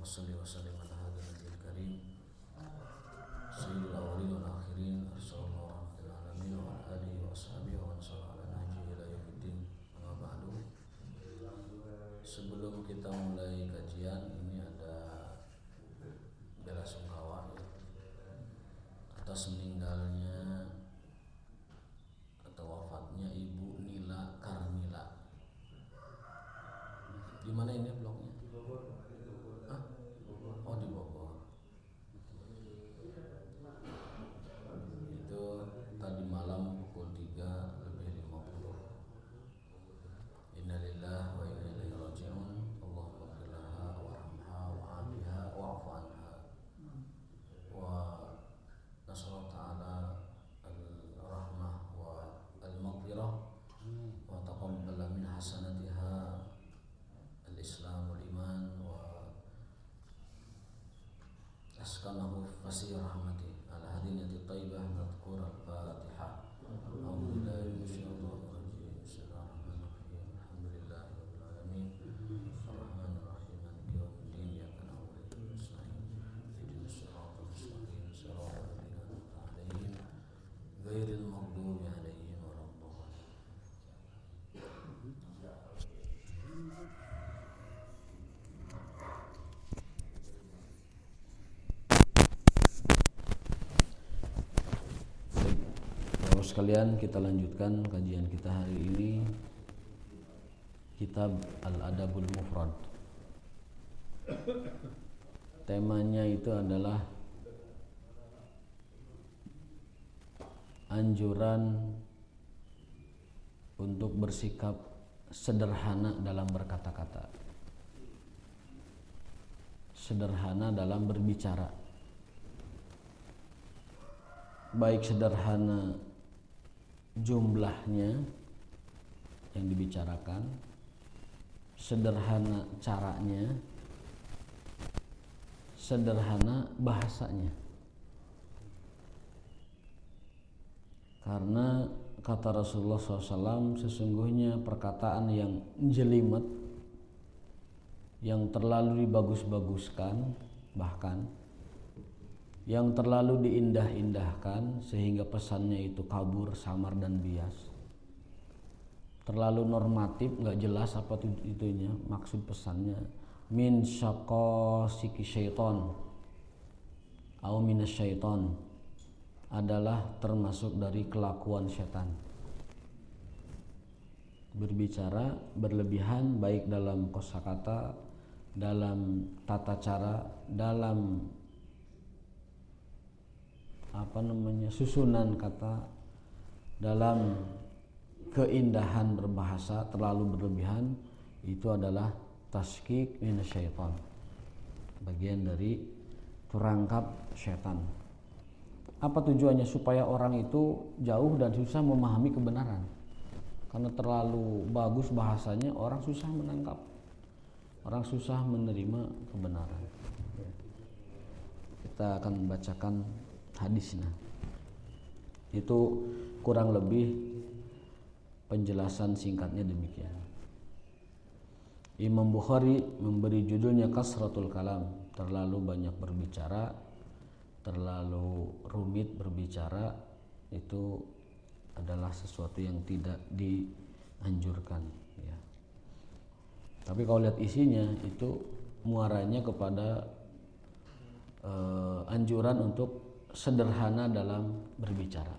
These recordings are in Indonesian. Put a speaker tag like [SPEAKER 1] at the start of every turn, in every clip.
[SPEAKER 1] Wassalli wa sallim ala hadha nabiyil karim sayyidil awwalin wal akhirin arsalallahu rahmatil alamin wa ala alihi wa ashabihi wa ansar ala nahji ila yaumiddin. Amma ba'du. Sebelum kita mulai kajian ini ada belasungkawa atas meninggalnya atau wafatnya Ibu Nila Karmila. Di mana ini blognya? Hah? Oh, di Bogor. Itu tadi malam pukul 3:50. Innalillahi wa inna ilaihi raji'un. Allahumma ighfir laha warhamha wa'afiha wa'fu anha. Wa nas'alu ta'ala al-rahmah wa al-maghfirah wa taqabbal min hasanatiha al-islam wal iman wa askanahu fasih rahmati ala hadinati taibah nadhkur al-fatihah. A'udzu billahi minasyaitonir rajim. Bismillahirrahmanirrahim. Alhamdulillahi rabbil alamin. Arrahmanir rahim. Maliki yaumiddin. Iyyaka na'budu wa iyyaka nasta'in. Ihdinas siratal mustaqim. Siratal ladzina an'amta 'alaihim ghairil maghdubi 'alaihim waladdallin. Bapak sekalian, kita lanjutkan kajian kita hari ini, Kitab Al-Adabul Mufrad. Temanya itu adalah anjuran untuk bersikap sederhana dalam berkata-kata, sederhana dalam berbicara, baik sederhana jumlahnya yang dibicarakan, sederhana caranya, sederhana bahasanya. Karena kata Rasulullah SAW, sesungguhnya perkataan yang jelimet, yang terlalu dibagus-baguskan, bahkan yang terlalu diindah-indahkan sehingga pesannya itu kabur, samar dan bias, terlalu normatif, nggak jelas apa itunya maksud pesannya. Min syaqasiki syaiton au minas syaiton, adalah termasuk dari kelakuan setan. Berbicara berlebihan baik dalam kosakata, dalam tata cara, dalam susunan kata, dalam keindahan berbahasa terlalu berlebihan, itu adalah taskik minasyaiton, bagian dari perangkap setan. Apa tujuannya? Supaya orang itu jauh dan susah memahami kebenaran. Karena terlalu bagus bahasanya, orang susah menangkap, orang susah menerima kebenaran. Kita akan membacakan hadisnya. Itu kurang lebih penjelasan singkatnya demikian. Imam Bukhari memberi judulnya kasratul kalam, terlalu banyak berbicara, terlalu rumit berbicara, itu adalah sesuatu yang tidak dianjurkan ya. Tapi kalau lihat isinya, itu muaranya kepada anjuran untuk sederhana dalam berbicara.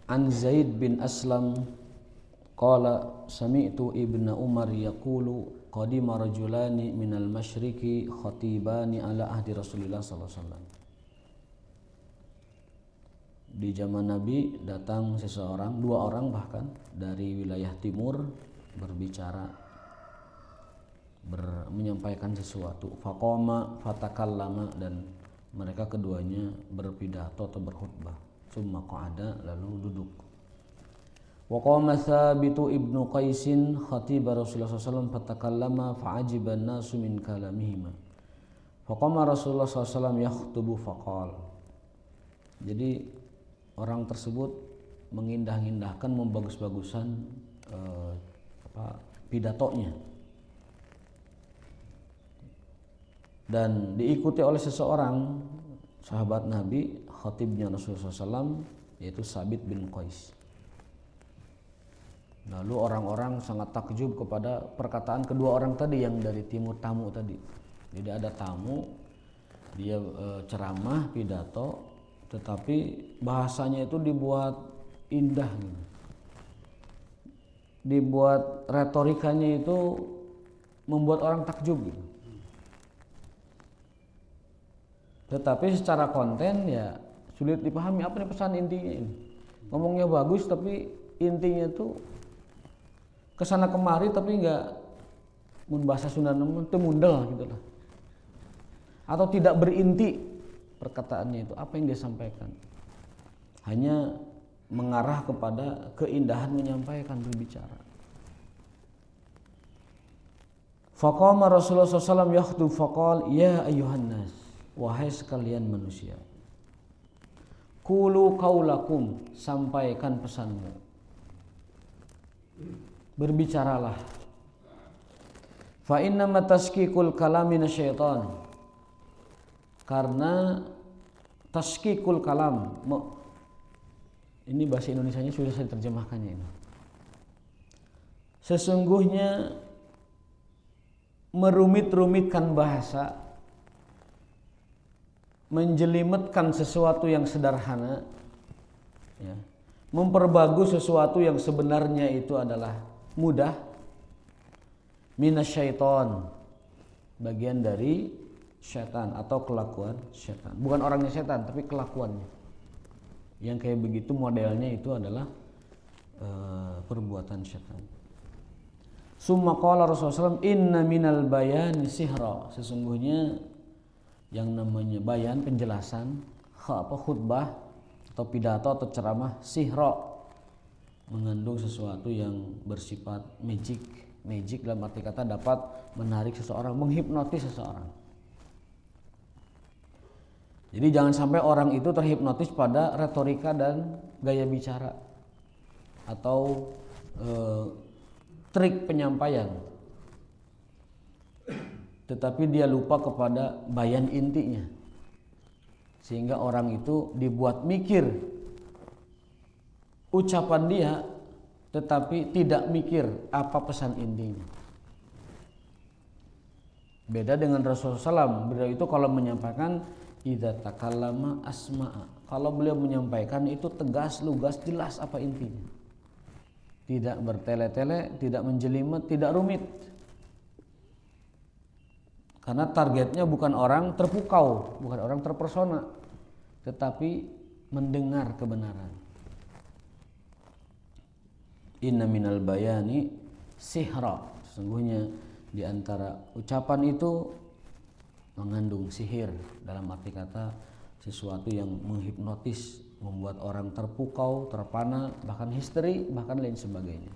[SPEAKER 1] An Zaid bin Aslam qala sami'tu Ibnu Umar yaqulu qadima rajulani minal masyriqi khatibani ala ahdi Rasulillah sallallahu alaihi wasallam. Di zaman Nabi datang seseorang, dua orang bahkan dari wilayah timur berbicara, menyampaikan sesuatu. Faqama fatakallama, dan mereka keduanya berpidato atau berkhutbah. Summa qa'ada, lalu duduk. Wa qama Tsabitu ibnu Qaisin khatiba Rasulullah SAW fatakallama fa'ajiba an-nasu min kalamihima. Faqama Rasulullah SAW yakhtubu faqal. Jadi orang tersebut mengindah-indahkan, membagus-bagusan pidatonya. Dan diikuti oleh seseorang sahabat Nabi, khatibnya Rasulullah SAW, yaitu Sabit bin Qais. Lalu orang-orang sangat takjub kepada perkataan kedua orang tadi yang dari timur tamu tadi. Jadi ada tamu, dia ceramah, pidato, tetapi bahasanya itu dibuat indah gitu. Dibuat retorikanya itu membuat orang takjub gitu. Tetapi secara konten ya sulit dipahami apa nih pesan intinya ini. Ngomongnya bagus tapi intinya tuh kesana kemari tapi nggak mun bahasa Sunda itu mundel gitu lah. Atau tidak berinti perkataannya itu, apa yang dia sampaikan. Hanya mengarah kepada keindahan menyampaikan, berbicara. Faqama Rasulullah SAW yakhdub faqal ya ayyuhan nas, wahai sekalian manusia, qulu qaulakum, sampaikan pesanmu, berbicaralah. Fa innama taskikul kalami minasyaitan, karena taskikul kalam, ini bahasa Indonesianya sudah saya terjemahkannya ini. Sesungguhnya merumit-rumitkan bahasa, menjelimetkan sesuatu yang sederhana, ya, memperbagus sesuatu yang sebenarnya itu adalah mudah, minasyaiton, bagian dari syaitan atau kelakuan syaitan. Bukan orangnya syaitan, tapi kelakuannya. Yang kayak begitu modelnya itu adalah perbuatan syaitan. Summa qala Rasulullah SAW, inna minal bayani sihra, sesungguhnya yang namanya bayan, penjelasan, khutbah atau pidato atau ceramah, sihra, mengandung sesuatu yang bersifat magic. Magic dalam arti kata dapat menarik seseorang, menghipnotis seseorang. Jadi jangan sampai orang itu terhipnotis pada retorika dan gaya bicara atau trik penyampaian, tetapi dia lupa kepada bayan intinya, sehingga orang itu dibuat mikir ucapan dia tetapi tidak mikir apa pesan intinya. Beda dengan Rasulullah SAW, beliau itu kalau menyampaikan idza takallama asma'a, kalau beliau menyampaikan itu tegas, lugas, jelas apa intinya, tidak bertele-tele, tidak menjelimet, tidak rumit. Karena targetnya bukan orang terpukau, bukan orang terpersona, tetapi mendengar kebenaran. Inna minal bayani sihra, sesungguhnya di antara ucapan itu mengandung sihir, dalam arti kata sesuatu yang menghipnotis, membuat orang terpukau, terpana, bahkan histeri, bahkan lain sebagainya.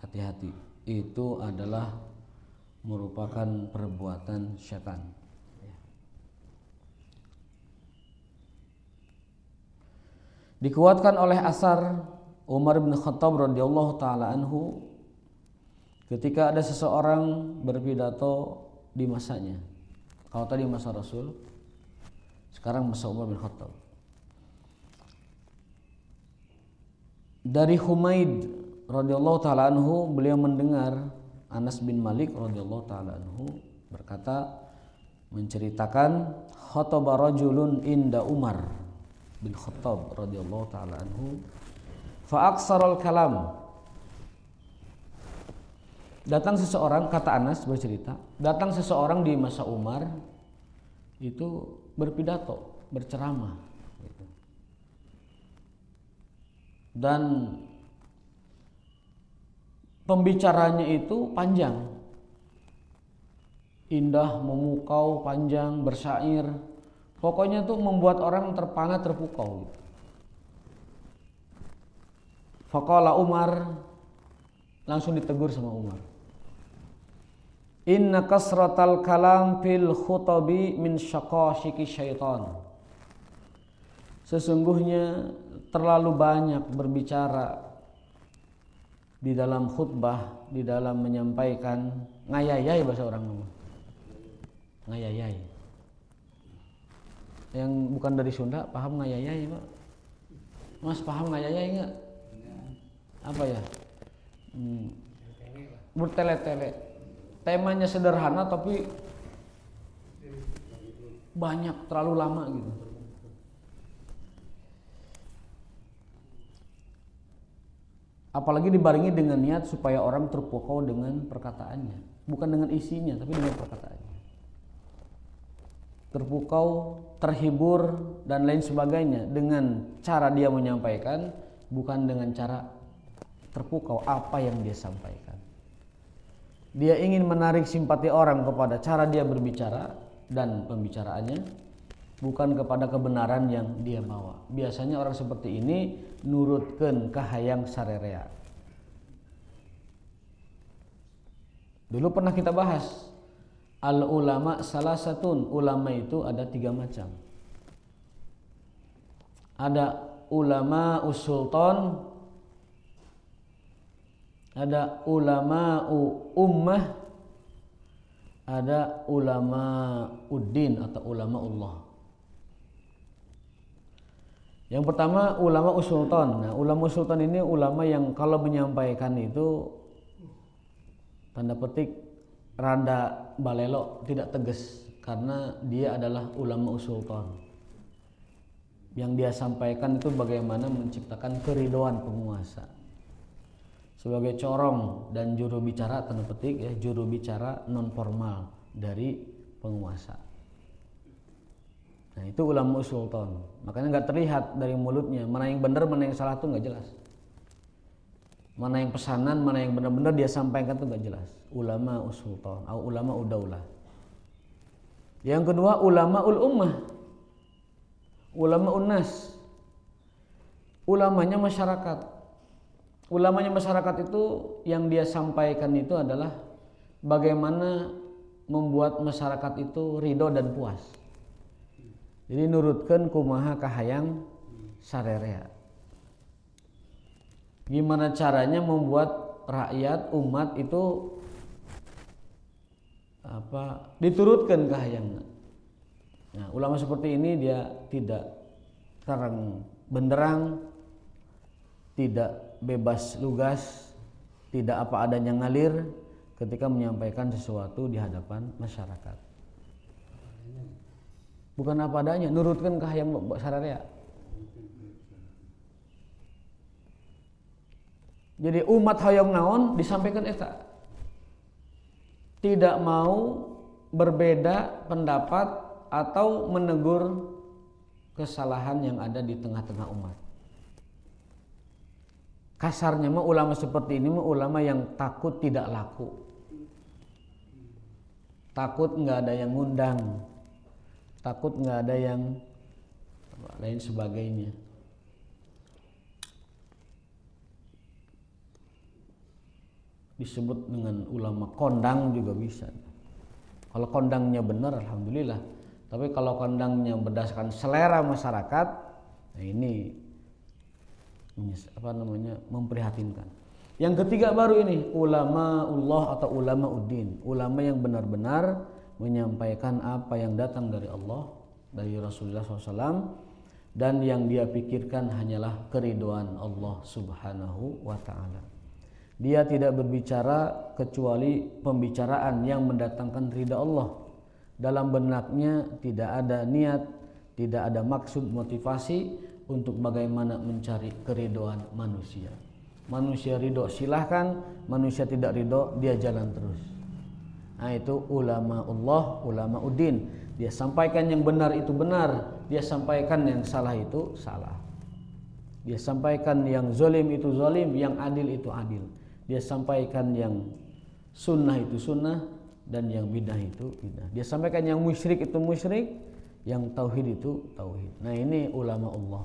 [SPEAKER 1] Hati-hati, itu adalah merupakan perbuatan syaitan. Dikuatkan oleh asar Umar bin Khattab radhiyallahu taala anhu, ketika ada seseorang berpidato di masanya. Kalau tadi masa Rasul, sekarang masa Umar bin Khattab. Dari Humaid radhiyallahu taala anhu, beliau mendengar Anas bin Malik radhiyallahu taala anhu berkata, menceritakan khataba rajulun inda Umar bin Khattab radhiyallahu taala anhu fa aktsaral kalam. Datang seseorang, kata Anas bercerita, datang seseorang di masa Umar itu berpidato, berceramah gitu. Dan pembicaranya itu panjang, indah, memukau, panjang, bersyair, pokoknya tuh membuat orang terpana, terpukau gitu. Faqala Umar, langsung ditegur sama Umar, inna kasratal kalam fil khutabi min syaqashiki syaitan, sesungguhnya
[SPEAKER 2] terlalu banyak berbicara di dalam khutbah, di dalam menyampaikan, ngayayai bahasa orang ngomong. Ngayayai. Yang bukan dari Sunda paham ngayayai, Pak? Mas paham ngayayai enggak? Apa ya? Bertele-tele. Temanya sederhana tapi banyak, terlalu lama gitu. Apalagi dibarengi dengan niat supaya orang terpukau dengan perkataannya, bukan dengan isinya tapi dengan perkataannya. Terpukau, terhibur dan lain sebagainya dengan cara dia menyampaikan, bukan dengan cara terpukau apa yang dia sampaikan. Dia ingin menarik simpati orang kepada cara dia berbicara dan pembicaraannya, bukan kepada kebenaran yang dia bawa. Biasanya orang seperti ini nurutkeun kahayang sarerea. Dulu pernah kita bahas, al ulama salasatun, ulama itu ada 3 macam. Ada ulama usultan, ada ulama ummah, ada ulama uddin atau ulama Allah. Yang pertama ulama usultan. Nah, ulama usultan ini ulama yang kalau menyampaikan itu tanda petik rada balelo, tidak tegas, karena dia adalah ulama usultan. Yang dia sampaikan itu bagaimana menciptakan keridhaan penguasa. Sebagai corong dan juru bicara, tanda petik ya, juru bicara non formal dari penguasa. Nah, itu ulama usultan. Makanya nggak terlihat dari mulutnya mana yang benar, mana yang salah tuh nggak jelas. Mana yang pesanan, mana yang benar-benar dia sampaikan tuh nggak jelas. Ulama usultan atau ulama udaulah. Yang kedua ulama ummah, ulama unnas, ulamanya masyarakat. Ulamanya masyarakat itu yang dia sampaikan itu adalah bagaimana membuat masyarakat itu ridho dan puas. Jadi nurutkeun kumaha kahayang sarerea. Gimana caranya membuat rakyat umat itu diturutkan kahayangna. Nah, ulama seperti ini dia tidak terang benderang, tidak bebas lugas, tidak apa adanya ngalir ketika menyampaikan sesuatu di hadapan masyarakat. Bukan apa adanya, nurutkan kahayang sararea. Jadi umat hayang naon disampaikan eta. Tidak mau berbeda pendapat atau menegur kesalahan yang ada di tengah-tengah umat. Kasarnya mah ulama seperti ini mah ulama yang takut tidak laku. Takut nggak ada yang ngundang. Takut nggak ada yang lain sebagainya. Disebut dengan ulama kondang juga bisa. Kalau kondangnya benar alhamdulillah. Tapi kalau kondangnya berdasarkan selera masyarakat, nah ini memprihatinkan. Yang ketiga baru ini ulama Allah atau ulama uddin, ulama yang benar-benar menyampaikan apa yang datang dari Allah, dari Rasulullah SAW, dan yang dia pikirkan hanyalah keridhaan Allah Subhanahu wa Ta'ala. Dia tidak berbicara kecuali pembicaraan yang mendatangkan ridha Allah. Dalam benaknya tidak ada niat, tidak ada maksud motivasi untuk bagaimana mencari keridhaan manusia. Manusia ridho silahkan, manusia tidak ridho dia jalan terus. Nah itu ulama Allah, ulama uddin. Dia sampaikan yang benar itu benar, dia sampaikan yang salah itu salah. Dia sampaikan yang zalim itu zalim, yang adil itu adil. Dia sampaikan yang sunnah itu sunnah dan yang bidah itu bidah. Dia sampaikan yang musyrik itu musyrik, yang tauhid itu tauhid. Nah ini ulama Allah.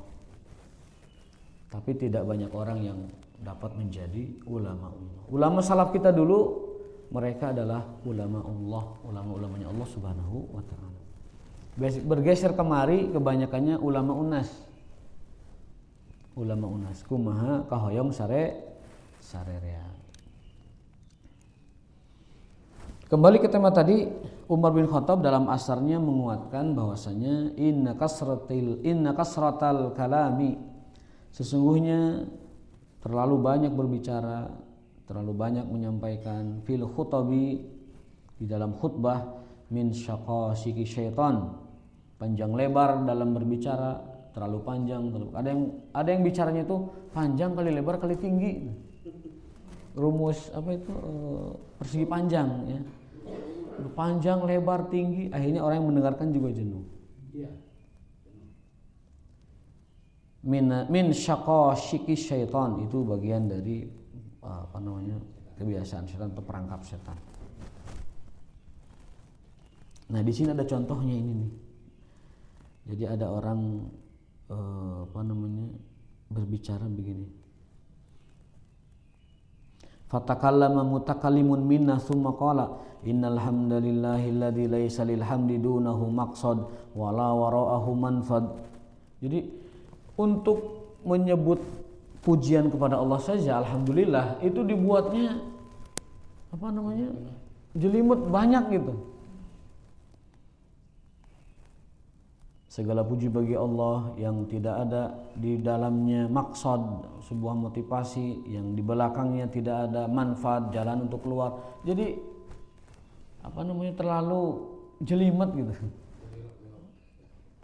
[SPEAKER 2] Tapi tidak banyak orang yang dapat menjadi ulama Allah. Ulama salaf kita dulu, mereka adalah ulama Allah, ulama-ulamanya Allah Subhanahu wa Ta'ala. Bergeser kemari kebanyakannya ulama unas. ulama unas kumaha kahoyong sarerea. Kembali ke tema tadi, Umar bin Khattab dalam asarnya menguatkan bahwasanya inna kasratal kalami, sesungguhnya terlalu banyak berbicara, terlalu banyak menyampaikan fil khutabi, di dalam khutbah, min syaqasiki syaitan, panjang lebar dalam berbicara, terlalu panjang, ada yang bicaranya itu panjang kali lebar kali tinggi. Rumus apa itu persegi panjang ya. Panjang, lebar, tinggi, akhirnya orang yang mendengarkan juga jenuh. Min syaqasiki syaitan, itu bagian dari kebiasaan setan atau perangkap setan. Nah, di sini ada contohnya ini nih. Jadi ada orang berbicara begini. Fatakallama mutakallimun minna thumma qala innal hamdalillahilladzi laisa lil hamdi dunahu maqsad wala wara'ahu manfad. Jadi untuk menyebut pujian kepada Allah saja alhamdulillah itu dibuatnya jelimet banyak gitu. Segala puji bagi Allah yang tidak ada di dalamnya maksud, sebuah motivasi, yang di belakangnya tidak ada manfaat, jalan untuk keluar. Jadi terlalu jelimet gitu.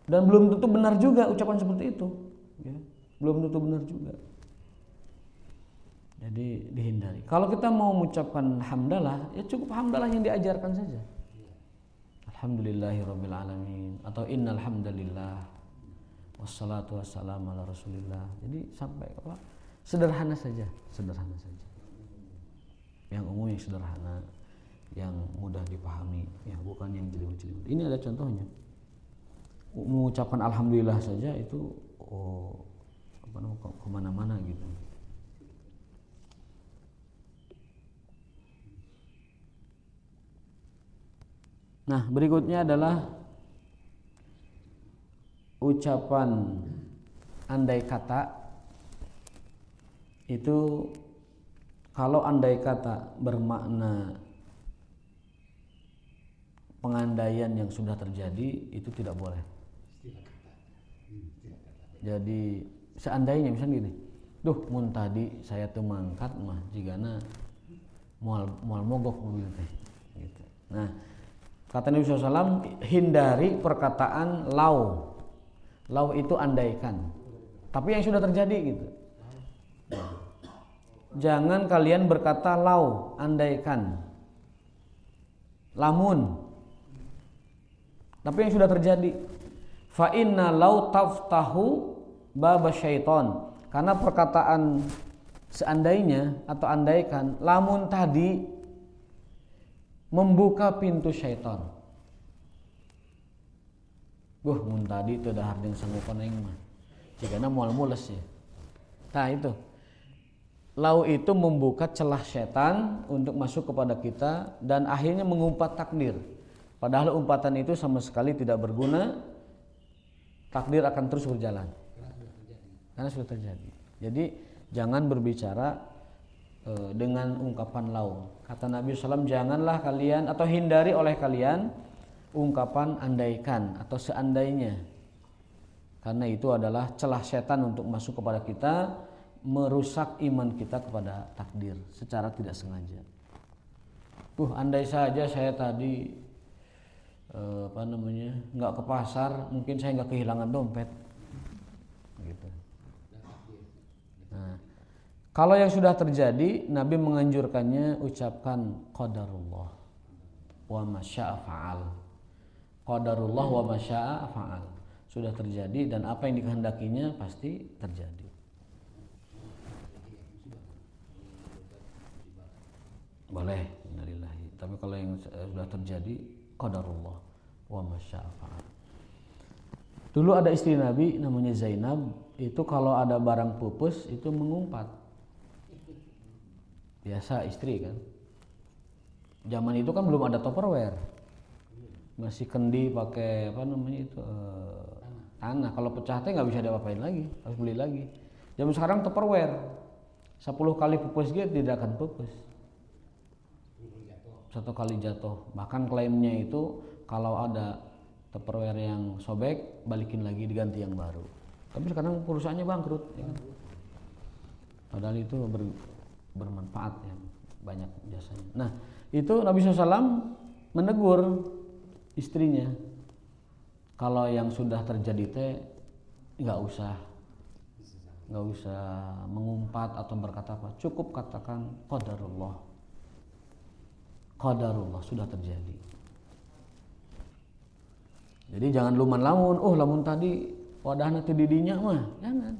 [SPEAKER 2] Dan belum tentu benar juga ucapan seperti itu. Ya, belum tentu benar juga. Jadi dihindari. Kalau kita mau mengucapkan hamdalah, ya cukup hamdalah yang diajarkan saja. Alhamdulillahirabbil alamin atau innal hamdalillah wassalatu wassalamu ala rasulillah. Jadi sampai sederhana saja. Yang umum, yang sederhana, yang mudah dipahami, ya bukan yang jelimet-jelimet. Ini ada contohnya. Mengucapkan alhamdulillah saja itu kemana-mana gitu. Nah, berikutnya adalah ucapan andai kata. Itu kalau andai kata bermakna pengandaian yang sudah terjadi, itu tidak boleh. Jadi seandainya misalnya gini, mun tadi saya tuh mangkat mah jigana moal mogok mobil teh gitu. Nah, kata Nabi SAW, hindari perkataan lau. Lau itu andaikan. Tapi yang sudah terjadi gitu. Jangan kalian berkata lau, andaikan. Lamun. Tapi yang sudah terjadi. Fa inna lau taftahu baba syaiton. Karena perkataan seandainya atau andaikan, lamun tadi membuka pintu syaitan. Mun tadi itu dah harding sanggupan aing mah. Jigana moal mules ya. Nah itu. Lau itu membuka celah syaitan untuk masuk kepada kita dan akhirnya mengumpat takdir. Padahal umpatan itu sama sekali tidak berguna. Takdir akan terus berjalan. Karena sudah terjadi. Jadi jangan berbicara dengan ungkapan lau. Kata Nabi SAW, janganlah kalian atau hindari oleh kalian ungkapan andaikan atau seandainya. Karena itu adalah celah setan untuk masuk kepada kita, merusak iman kita kepada takdir secara tidak sengaja. Andai saja saya tadi nggak ke pasar, mungkin saya nggak kehilangan dompet. Gitu. Nah, kalau yang sudah terjadi, Nabi menganjurkannya ucapkan qadarullah wa ma syaa fa'al. Qadarullah wa ma syaa fa'al. Sudah terjadi dan apa yang dikehendakinya pasti terjadi. Boleh, innalillahi. Tapi kalau yang sudah terjadi, qadarullah wa ma syaa fa'al. Dulu ada istri Nabi namanya Zainab, itu kalau ada barang pupus itu mengumpat. Biasa istri kan. Zaman itu kan belum ada Tupperware. Masih kendi pakai tanah. Kalau pecah teh nggak bisa diapa-apain lagi, harus beli lagi. Zaman sekarang Tupperware 10 kali pupus gitu tidak akan pupus. 1 kali jatuh. Bahkan klaimnya itu kalau ada Tupperware yang sobek, balikin lagi diganti yang baru. Tapi sekarang perusahaannya bangkrut, ya kan? Padahal itu bermanfaat ya, banyak jasanya. Nah, itu Nabi SAW menegur istrinya. Kalau yang sudah terjadi teh nggak usah mengumpat atau berkata apa, cukup katakan qadarullah. Qadarullah sudah terjadi. Jadi jangan luman-lamun, lamun tadi wadahna teu didinya mah, jangan.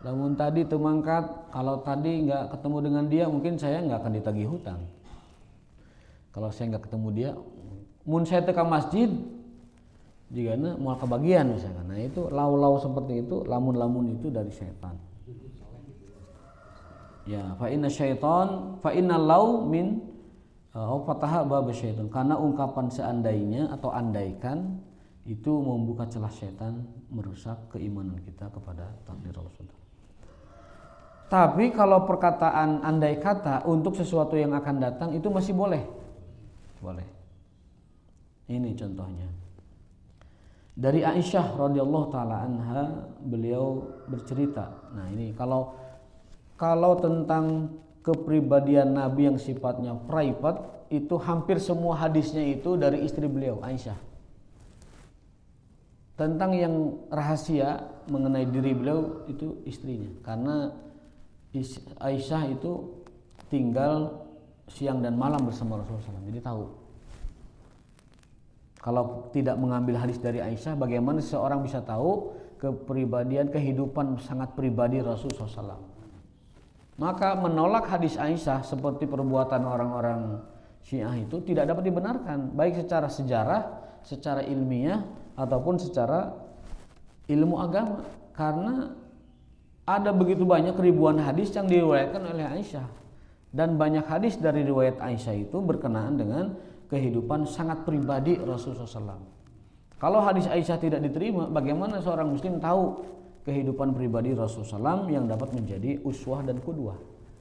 [SPEAKER 2] Lamun tadi teu mangkat, kalau tadi nggak ketemu dengan dia, mungkin saya nggak akan ditagih hutang. Kalau saya nggak ketemu dia, mun saya teu ka masjid, jigana moal kebagian misalkan. Nah itu lau-lau seperti itu, lamun-lamun itu dari setan. Ya, fa inna lau min fataha bab syaitan. Karena ungkapan seandainya atau andaikan itu membuka celah setan merusak keimanan kita kepada takdir Allah. Tapi kalau perkataan andai kata untuk sesuatu yang akan datang itu masih boleh. Boleh. Ini contohnya. Dari Aisyah radhiyallahu taala anha, beliau bercerita. Nah, ini kalau tentang kepribadian Nabi yang sifatnya private, itu hampir semua hadisnya itu dari istri beliau, Aisyah. Tentang yang rahasia mengenai diri beliau itu istrinya. Karena Aisyah itu tinggal siang dan malam bersama Rasulullah SAW, jadi tahu. Kalau tidak mengambil hadis dari Aisyah, bagaimana seseorang bisa tahu kepribadian, kehidupan sangat pribadi Rasulullah SAW? Maka menolak hadis Aisyah seperti perbuatan orang-orang Syiah itu tidak dapat dibenarkan, baik secara sejarah, secara ilmiah, ataupun secara ilmu agama. Karena ada begitu banyak ribuan hadis yang diriwayatkan oleh Aisyah, dan banyak hadis dari riwayat Aisyah itu berkenaan dengan kehidupan sangat pribadi Rasulullah SAW. Kalau hadis Aisyah tidak diterima, bagaimana seorang muslim tahu kehidupan pribadi Rasulullah SAW yang dapat menjadi uswah dan qudwah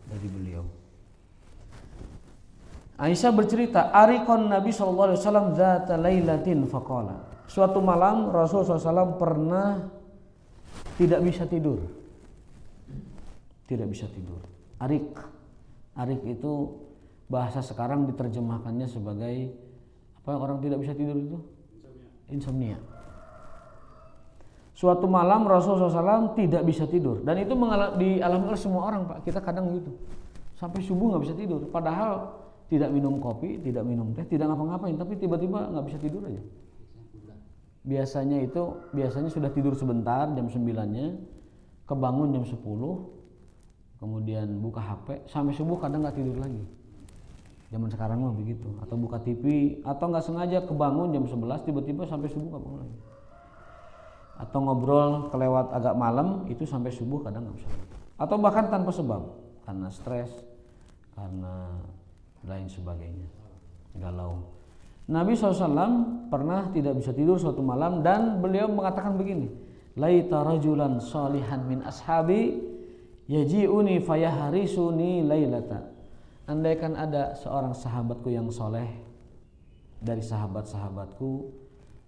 [SPEAKER 2] dari beliau? Aisyah bercerita, arikon Nabi SAW zata lailatin faqala. Suatu malam Rasulullah SAW pernah tidak bisa tidur. Tidak bisa tidur. Arik itu bahasa sekarang diterjemahkannya sebagai apa? Orang tidak bisa tidur itu insomnia. Suatu malam Rasulullah SAW tidak bisa tidur, dan itu dialami oleh semua orang, Pak. Kita kadang gitu, sampai subuh nggak bisa tidur, padahal tidak minum kopi, tidak minum teh, tidak ngapa-ngapain, tapi tiba-tiba nggak bisa tidur aja. Biasanya sudah tidur sebentar jam 9-nya, kebangun jam 10, kemudian buka HP, sampai subuh kadang nggak tidur lagi. Zaman sekarang mah begitu. Atau buka TV, atau nggak sengaja kebangun jam 11, tiba-tiba sampai subuh nggak bangun lagi. Atau ngobrol kelewat agak malam, itu sampai subuh kadang nggak bisa. Atau bahkan tanpa sebab, karena stres, karena lain sebagainya, galau. Nabi SAW pernah tidak bisa tidur suatu malam, dan beliau mengatakan begini, laita rajulan salihan min ashabi yaji'uni fayaharisuni lailata. Andaikan ada seorang sahabatku yang soleh dari sahabat-sahabatku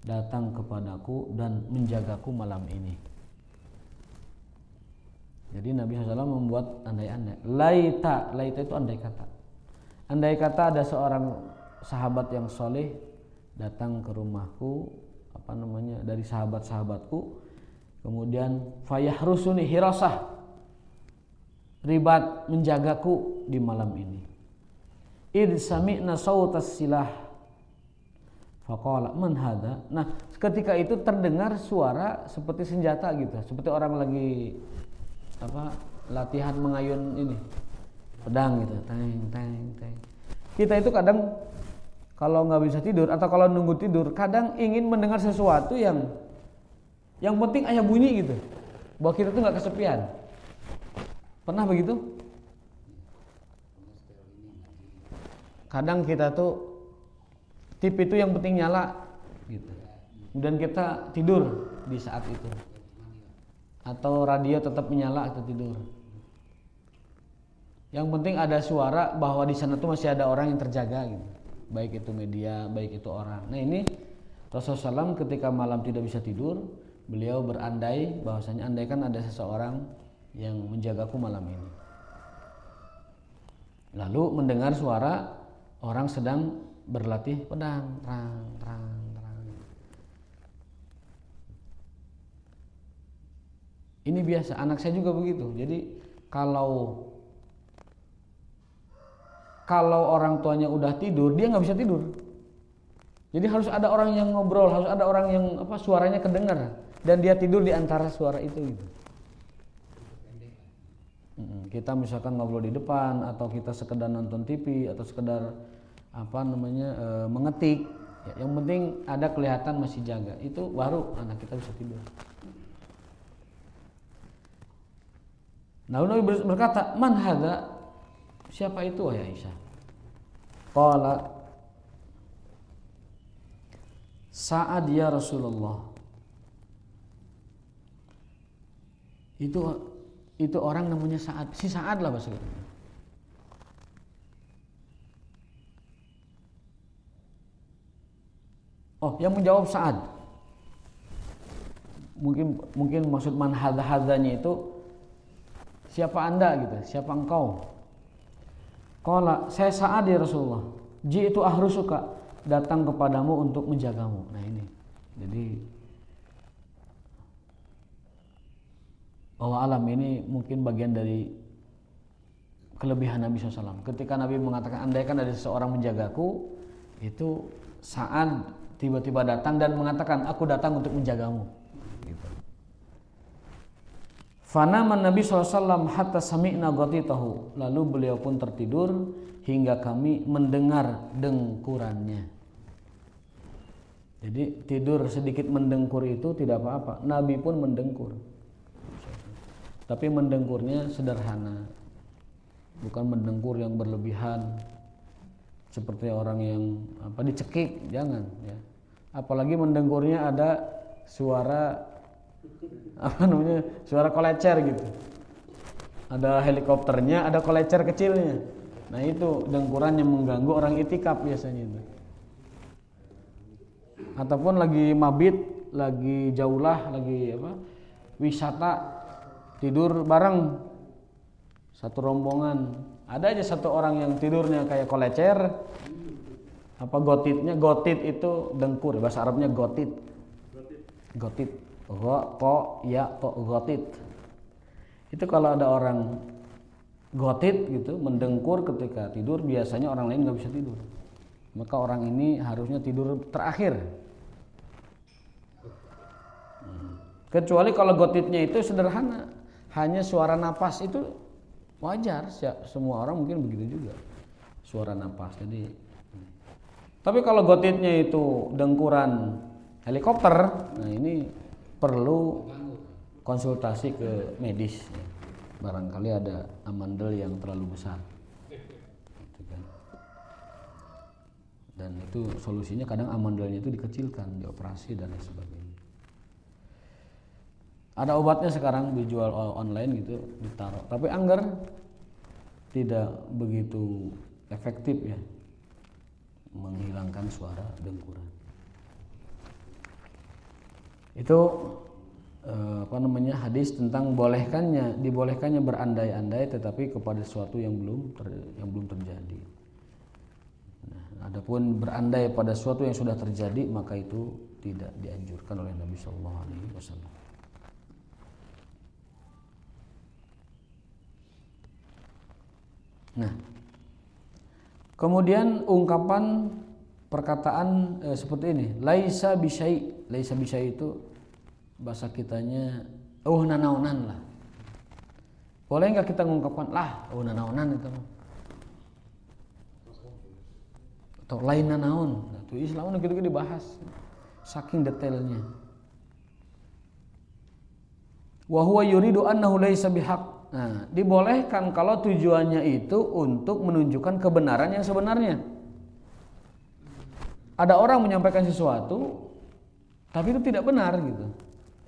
[SPEAKER 2] datang kepadaku dan menjagaku malam ini. Jadi Nabi SAW membuat andai-andai. Laita itu andai kata. Andai kata ada seorang sahabat yang soleh datang ke rumahku, dari sahabat-sahabatku, kemudian fayahrusuni hirasah, ribat menjagaku di malam ini. Id sami'na sautas silah faqala man hadha. Nah, ketika itu terdengar suara seperti senjata gitu, seperti orang lagi latihan mengayun ini pedang gitu, teng. Kita itu kadang kalau nggak bisa tidur atau kalau nunggu tidur, kadang ingin mendengar sesuatu yang penting aya bunyi gitu, bahwa kita tuh nggak kesepian. Pernah begitu? Kadang kita tuh TV itu yang penting nyala gitu, dan kita tidur di saat itu. atau radio tetap menyala atau tidur. Yang penting ada suara bahwa di sana tuh masih ada orang yang terjaga gitu. Baik itu media, baik itu orang. Nah ini Rasulullah SAW ketika malam tidak bisa tidur, beliau berandai bahwasanya andaikan ada seseorang yang menjagaku malam ini. Lalu mendengar suara orang sedang berlatih pedang, terang. Ini biasa, anak saya juga begitu. Jadi kalau orang tuanya udah tidur, dia nggak bisa tidur. Jadi harus ada orang yang ngobrol, harus ada orang yang suaranya kedengar dan dia tidur di antara suara itu gitu. Kita misalkan ngobrol di depan atau kita sekedar nonton TV atau sekedar mengetik, ya, yang penting ada kelihatan masih jaga, itu baru anak kita bisa tidur. Nah, Nabi berkata, "Man hadza?" Siapa itu wahai Aisyah? Qala, Sa'ad ya Rasulullah. Itu orang namanya Sa'ad. Si Sa'ad lah bahasa kita. Oh, yang menjawab Sa'ad. Mungkin maksud man hadza-hadzanya itu siapa Anda gitu, siapa engkau? Qala, saya Sa'ad ya Rasulullah. Ji'tu ahrusuka, datang kepadamu untuk menjagamu. Nah ini. Jadi Allah alam ini mungkin bagian dari kelebihan Nabi SAW. Ketika Nabi mengatakan andaikan ada seseorang menjagaku, itu Sa'ad tiba-tiba datang dan mengatakan aku datang untuk menjagamu. Gitu. Fanaman Nabi SAW hatta sami'na ghatitahu. Lalu beliau pun tertidur hingga kami mendengar dengkurannya. Jadi tidur sedikit mendengkur itu tidak apa-apa. Nabi pun mendengkur. Tapi mendengkurnya sederhana. Bukan mendengkur yang berlebihan seperti orang yang dicekik, jangan ya. Apalagi mendengkurnya ada suara suara kolecer gitu. Ada helikopternya, ada kolecer kecilnya. Nah itu dengkuran yang mengganggu orang itikaf biasanya itu. Ataupun lagi mabit, lagi jaulah, lagi wisata, tidur bareng satu rombongan. Ada aja satu orang yang tidurnya kayak kolecer. Gotitnya, gotit itu dengkur, bahasa Arabnya gotit. Gotit. Gotit. Itu kalau ada orang gotit gitu mendengkur ketika tidur, biasanya orang lain nggak bisa tidur. Maka orang ini harusnya tidur terakhir. Kecuali kalau gotitnya itu sederhana, hanya suara napas, itu wajar. Semua orang mungkin begitu juga, suara napas. Jadi, tapi kalau gotitnya itu dengkuran helikopter, nah ini perlu konsultasi ke medis. Barangkali ada amandel yang terlalu besar. Gitu kan. Dan itu solusinya kadang amandelnya itu dikecilkan, dioperasi dan lain sebagainya. Ada obatnya sekarang dijual online gitu, ditaruh. Tapi anggar tidak begitu efektif ya menghilangkan suara dengkuran. Itu hadis tentang dibolehkannya berandai-andai tetapi kepada sesuatu yang belum terjadi. Nah, adapun berandai pada sesuatu yang sudah terjadi maka itu tidak dianjurkan oleh Nabi Shallallahu Alaihi Wasallam. Nah, kemudian ungkapan perkataan seperti ini, laisa bisyai itu bahasa kitanya nanaonan lah. Boleh nggak kita mengungkapkan nanaonan itu atau lain nanaon? Nah, itu Islam gitu dibahas saking detailnya. Wa huwa yuridu annahu laisa bihaq. Nah, dibolehkan kalau tujuannya itu untuk menunjukkan kebenaran yang sebenarnya. Ada orang menyampaikan sesuatu tapi itu tidak benar gitu.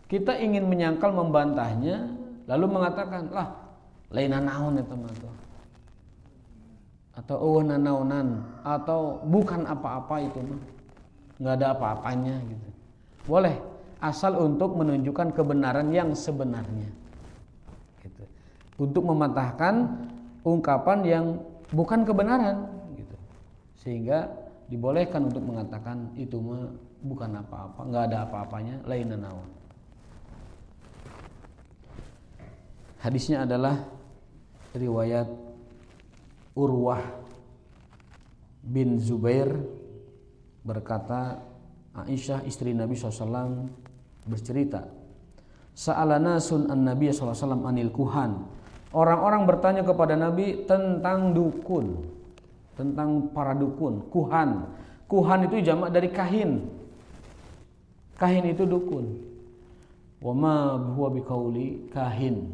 [SPEAKER 2] Kita ingin menyangkal, membantahnya, lalu mengatakan, lah lain naon eta mah tuh. Atau nanaonan, atau bukan apa-apa itu mah. Enggak ada apa-apanya gitu. Boleh, asal untuk menunjukkan kebenaran yang sebenarnya. Gitu. Untuk mematahkan ungkapan yang bukan kebenaran gitu. Sehingga dibolehkan untuk mengatakan itu mah bukan apa-apa, enggak ada apa-apanya, lain naon. Hadisnya adalah riwayat Urwah bin Zubair berkata, Aisyah istri Nabi SAW bercerita, Sa'alana sun an Nabi SAW anil kuhan. Orang-orang bertanya kepada Nabi tentang dukun, tentang para dukun, kuhan. Kuhan itu jamak dari kahin. Kahin itu dukun. Wa ma huwa biqauli kahin.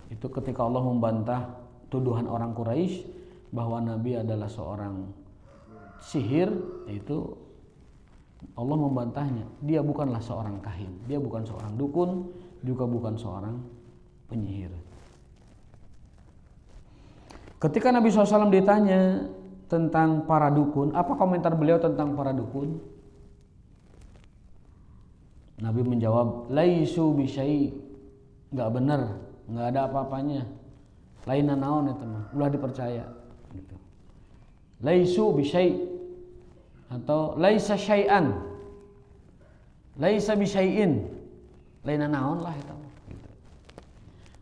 [SPEAKER 2] Itu ketika Allah membantah tuduhan orang Quraisy bahwa Nabi adalah seorang sihir, itu Allah membantahnya. Dia bukanlah seorang kahin, dia bukan seorang dukun, juga bukan seorang penyihir. Ketika Nabi SAW ditanya tentang para dukun, apa komentar beliau tentang para dukun? Nabi menjawab, laisu bisyai, nggak benar, nggak ada apa-apanya. Lain naon itu mah, ulah dipercaya gitu. Laisu bisyai atau laisa syai'an. Laisa bisyai'in. Lain naon lah itu gitu.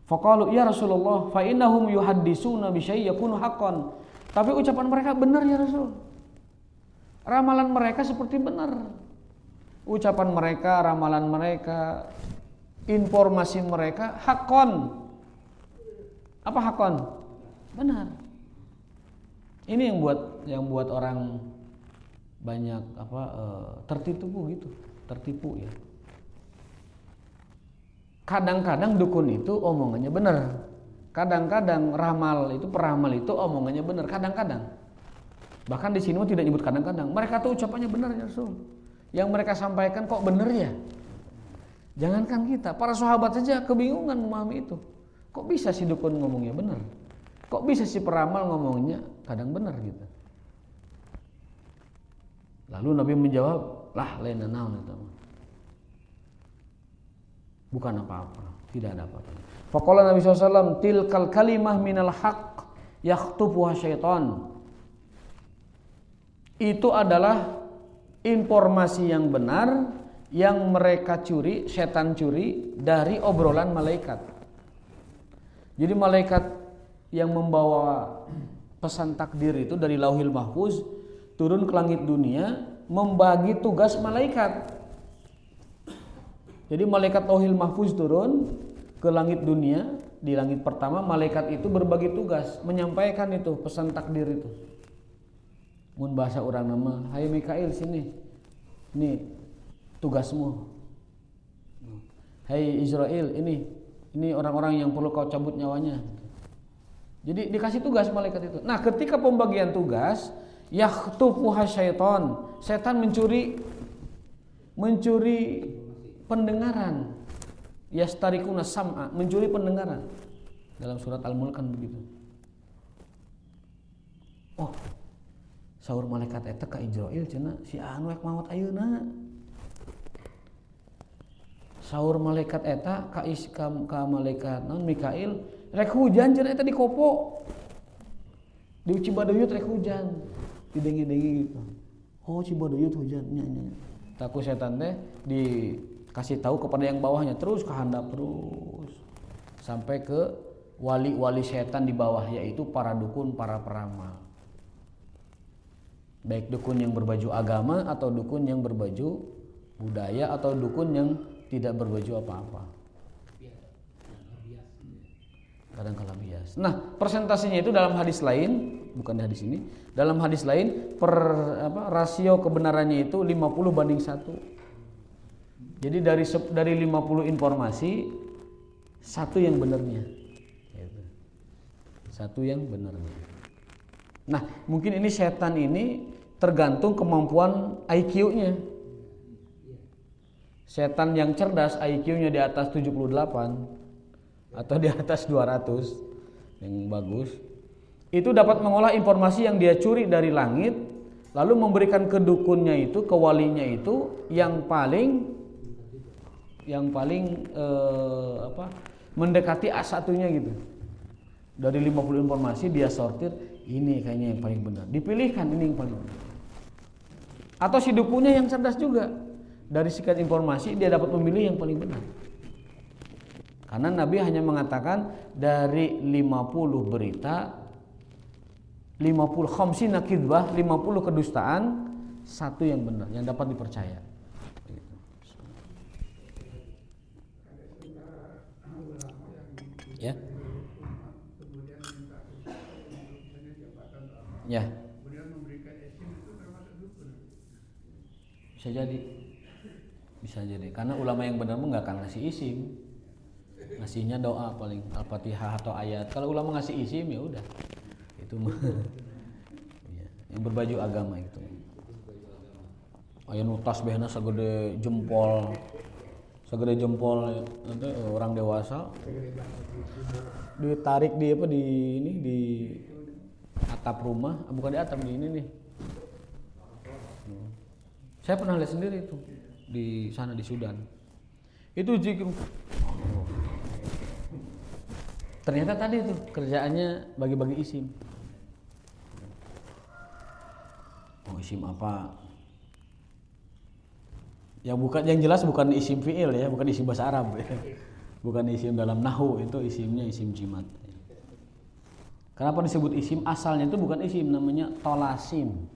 [SPEAKER 2] Faqalu ya Rasulullah fa innahum yuhaddisuna bisyai' yakunu haqqan. Tapi ucapan mereka benar ya Rasul. Ramalan mereka seperti benar. Ucapan mereka, ramalan mereka, informasi mereka haqqan. Apa hakon? Benar. Ini yang buat orang banyak tertipu gitu, tertipu ya. Kadang-kadang dukun itu omongannya benar. Kadang-kadang peramal itu omongannya benar. Kadang-kadang. Bahkan di sini tidak nyebut kadang-kadang. Mereka tuh ucapannya benar ya Rasul. Yang mereka sampaikan kok benar ya? Jangankan kita, para sahabat saja kebingungan memahami itu. Kok bisa si dukun ngomongnya benar? Kok bisa si peramal ngomongnya kadang benar gitu? Lalu Nabi menjawab, lah lain naon itu. Bukan apa-apa, tidak ada apa-apa. Faqala Nabi SAW, tilkal kalimah minal haqq yakhtufuha syaitan. Itu adalah informasi yang benar yang mereka curi, setan curi dari obrolan malaikat. Jadi malaikat yang membawa pesan takdir itu dari Lauhil Mahfuz turun ke langit dunia membagi tugas malaikat. Jadi malaikat Lauhil Mahfuz turun ke langit dunia, di langit pertama malaikat itu berbagi tugas menyampaikan itu pesan takdir itu. Mun bahasa orang nama, hai Mikail sini. Ini tugasmu. Hai Israel, ini orang-orang yang perlu kau cabut nyawanya. Jadi dikasih tugas malaikat itu. Nah, ketika pembagian tugas, yakhtufuha syaitan. Setan mencuri pendengaran. Yastarikuna sam'a, mencuri pendengaran. Dalam surat Al-Mulk kan begitu. Oh, saur malaikat eta ka Israil cenah si anu ek maot ayeuna. Saur malaikat eta ka malaikat naon Mikail rek hujan cenah eta di kopo. Di Cibadeuyut rek hujan. Didengi-dengi gitu. Oh Cibadeuyut hujan nya. Taku setan teh dikasih tahu kepada yang bawahnya terus kehandap terus sampai ke wali-wali setan di bawah, yaitu para dukun, para peramal. Baik dukun yang berbaju agama atau dukun yang berbaju budaya atau dukun yang tidak berbaju apa-apa. Kadang-kala bias. Nah, presentasinya itu dalam hadis lain, bukan di hadis ini. Dalam hadis lain rasio kebenarannya itu 50:1. Jadi dari 50 informasi satu yang benarnya. Satu yang benarnya. Nah, mungkin ini setan ini tergantung kemampuan IQ-nya. Setan yang cerdas IQ-nya di atas 78 atau di atas 200 yang bagus, itu dapat mengolah informasi yang dia curi dari langit, lalu memberikan ke dukunnya itu, ke walinya itu yang paling mendekati A1-nya gitu. Dari 50 informasi dia sortir, ini kayaknya yang paling benar. Dipilihkan ini yang paling benar. Atau si dukunnya yang cerdas juga. Dari sekian informasi dia dapat memilih yang paling benar. Karena Nabi hanya mengatakan dari 50 berita, 50 khamsina kidbah, 50 kedustaan, satu yang benar, yang dapat dipercaya. Ya. Ya. Bisa jadi. Karena ulama yang benar nggak akan ngasih isim, ngasihnya doa paling Al-Fatihah atau ayat. Kalau ulama ngasih isim ya udah, itu yang berbaju agama itu. Aya nu tasbihna sagede jempol nanti orang dewasa ditarik di atap rumah, bukan di atap, di ini nih. Saya pernah lihat sendiri itu di sana di Sudan. Itu zikir. Ternyata tadi itu kerjaannya bagi-bagi isim. Oh, isim apa? Yang jelas bukan isim fi'il ya, bukan isim bahasa Arab ya. Bukan isim dalam nahwu, itu isimnya isim jimat. Kenapa disebut isim? Asalnya itu bukan isim, namanya tolasim.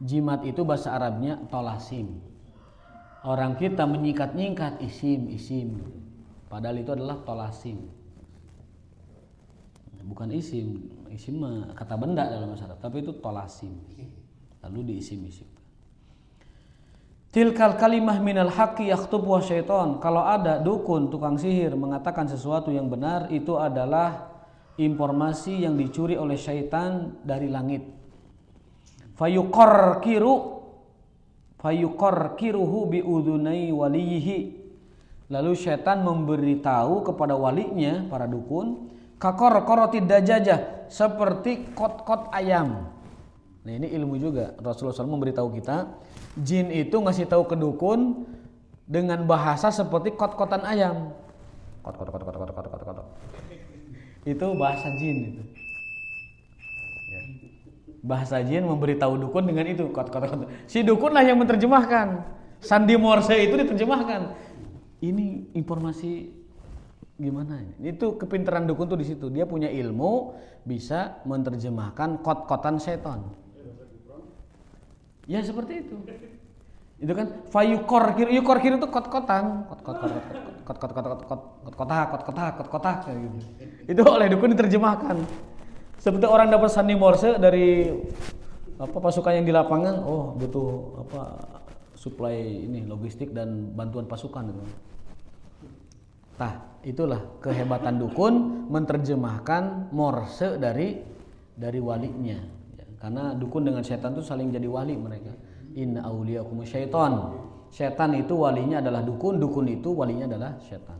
[SPEAKER 2] Jimat itu bahasa Arabnya tolasim. Orang kita menyikat-nyikat isim. Padahal itu adalah tolasim. Bukan isim. Isim mah kata benda dalam bahasa Arab, tapi itu tolasim. Lalu diisim-isim. Tilkal kalimah minal haqqi yakhtubuha syaiton. Kalau ada dukun, tukang sihir mengatakan sesuatu yang benar, itu adalah informasi yang dicuri oleh syaitan dari langit. Fayuqarkiruhu biudunai waliyihi. Lalu syaitan memberitahu kepada walinya, para dukun, kaqarqaratid dajajah, seperti kot-kot ayam. Nah, ini ilmu juga. Rasulullah SAW memberitahu kita, jin itu ngasih tahu ke dukun dengan bahasa seperti kot-kotan ayam. Kot. Itu bahasa jin itu. Ya. Bahasa jin memberitahu dukun dengan itu, kot. Si dukunlah yang menerjemahkan. Sandi Morse itu diterjemahkan. Ini informasi gimana ini? Itu kepintaran dukun tuh di situ. Dia punya ilmu, bisa menerjemahkan kot-kotan setan. Ya seperti itu. Itu kan fayuqarkir itu kot-kotan, kot-kotak kayak gitu. Itu oleh dukun diterjemahkan. Seperti orang dapat sandi Morse dari pasukan yang di lapangan, oh butuh suplai ini logistik dan bantuan pasukan gitu. Nah, itulah kehebatan dukun menerjemahkan Morse dari walinya. Karena dukun dengan setan itu saling jadi wali mereka. Inna auliyakum syaiton. Setan itu walinya adalah dukun, dukun itu walinya adalah setan.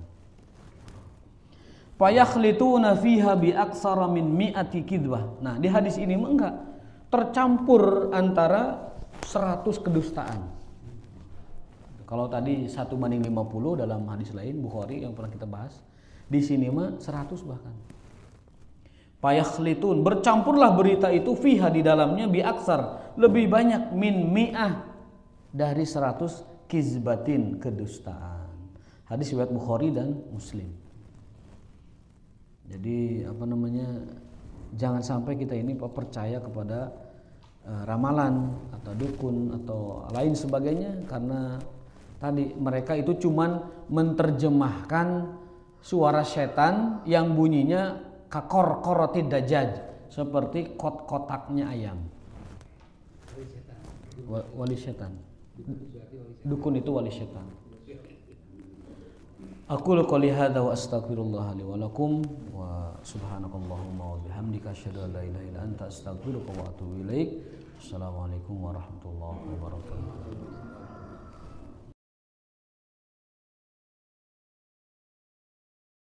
[SPEAKER 2] Fayakhlituna fiha bi aksara min mi'ati kidbah. Nah, di hadis ini enggak tercampur antara 100 kedustaan. Kalau tadi 1:50 dalam hadis lain Bukhari yang pernah kita bahas, di sini mah 100 bahkan. Fayakhlitun, bercampurlah berita itu fiha di dalamnya bi aksar, lebih banyak min mi'ah dari 100 kizbatin kedustaan. Hadis riwayat Bukhari dan Muslim. Jadi jangan sampai kita ini percaya kepada ramalan atau dukun atau lain sebagainya, karena tadi mereka itu cuman menerjemahkan suara setan yang bunyinya kaqarqaratid dajjaj, seperti kotaknya ayam. Wali setan. Dukun itu wali setan. Aqulu qouli hadza wa astaghfirullah li wa lakum wa subhanakallahumma wa bihamdika asyhadu an la ilaha illa anta astaghfiruka wa atubu ilaik. Assalamualaikum warahmatullahi wabarakatuh.